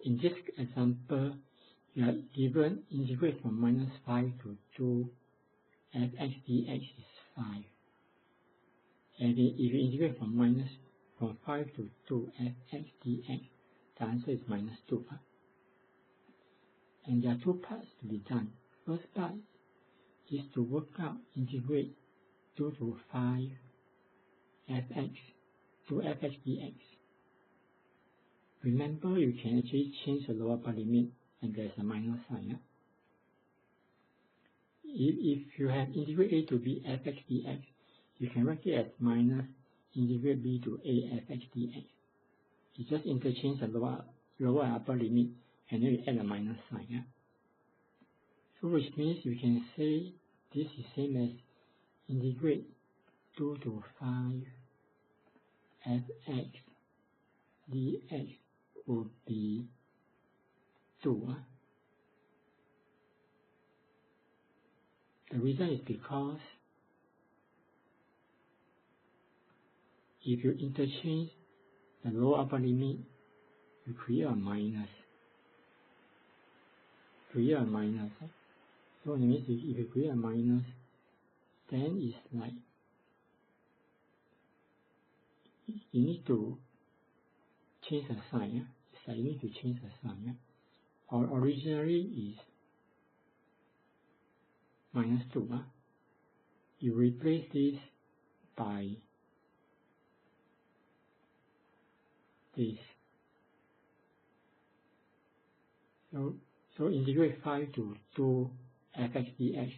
In this example, you are given integrate from minus 5 to 2 fx dx is 5. And if you integrate from 5 to 2 fx dx, the answer is minus 2. And there are two parts to be done. First part is to work out integrate 2 to 5 fx to fx dx. Remember, you can actually change the lower part limit and there's a minus sign. If you have integrate a to b fx dx, you can write it as minus integrate b to a fx dx. You just interchange the lower and upper limit and then you add a minus sign. So which means you can say this is same as integrate 2 to 5 fx dx would be 2. The reason is because if you interchange the lower upper limit, you create a minus. So that means if you create a minus, then it's like you need to change the sign. It's like you need to change the sign. Or originally is minus 2. You replace this by this. So integrate 5 to 2 fx dx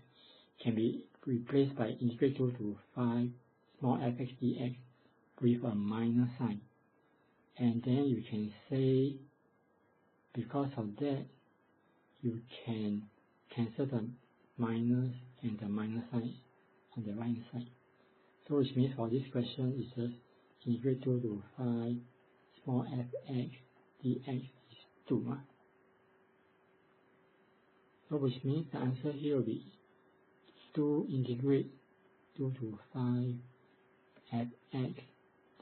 can be replaced by integrate 2 to 5 small fx dx with a minus sign. And then you can say, because of that, you can cancel the minus and the minus sign on the right hand side. So which means for this question, it's just integrate 2 to 5 small fx dx is 2. So which means the answer here will be 2 integrate 2 to 5 fx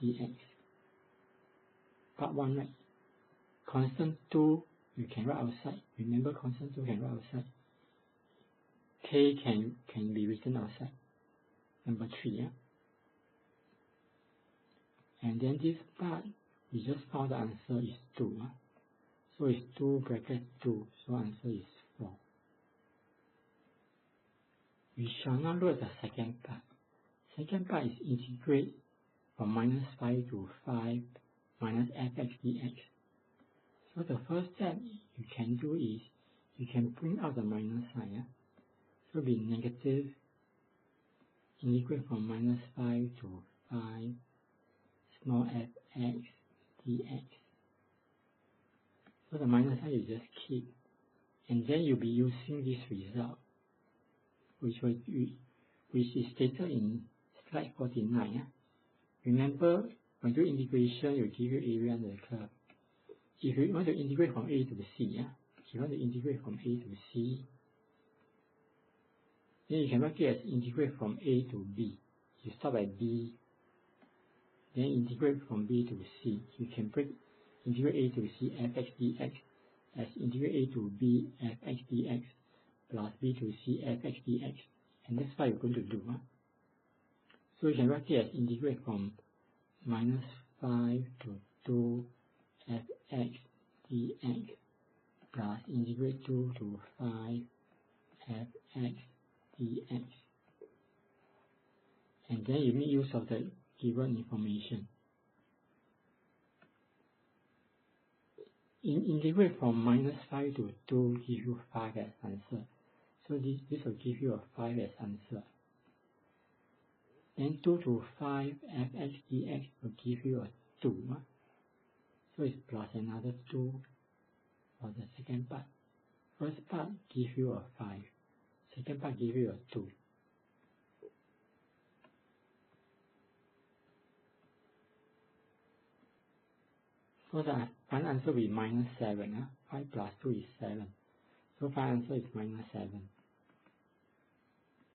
dx. Part 1, right? Constant 2 you can write outside. Remember, constant 2 can write outside. K can be written outside. Number 3. And then this part, we just found the answer is 2. So it's 2 bracket 2. So answer is 4. We shall now look at the second part. Second part is integrate from minus 5 to 5 minus fx dx. So the first step you can do is you can bring out the minus sign. So it will be negative integrate from minus 5 to 5 small fx dx. So the minus sign you just keep, and then you'll be using this result, which is stated in slide 49. Remember, when you do integration, you give you area under the curve. If you want to integrate from A to C, if you want to integrate from A to C, then you can write it as integrate from A to B. You start by B, then integrate from B to C. You can break integrate A to C fx dx as integrate A to B fx dx plus B to C fx dx, and that's what you're going to do. So you can write it as integrate from minus 5 to 2 fx dx plus integrate 2 to 5 fx dx. And then you make use of the given information. Integrate from minus 5 to 2 give you 5 as answer. So this will give you a 5 as answer. Then 2 to 5 fx dx will give you a 2. So it's plus another 2 for the second part. First part give you a 5. Second part give you a 2. So the final answer will be minus 7. 5 plus 2 is 7. So final answer is minus 7.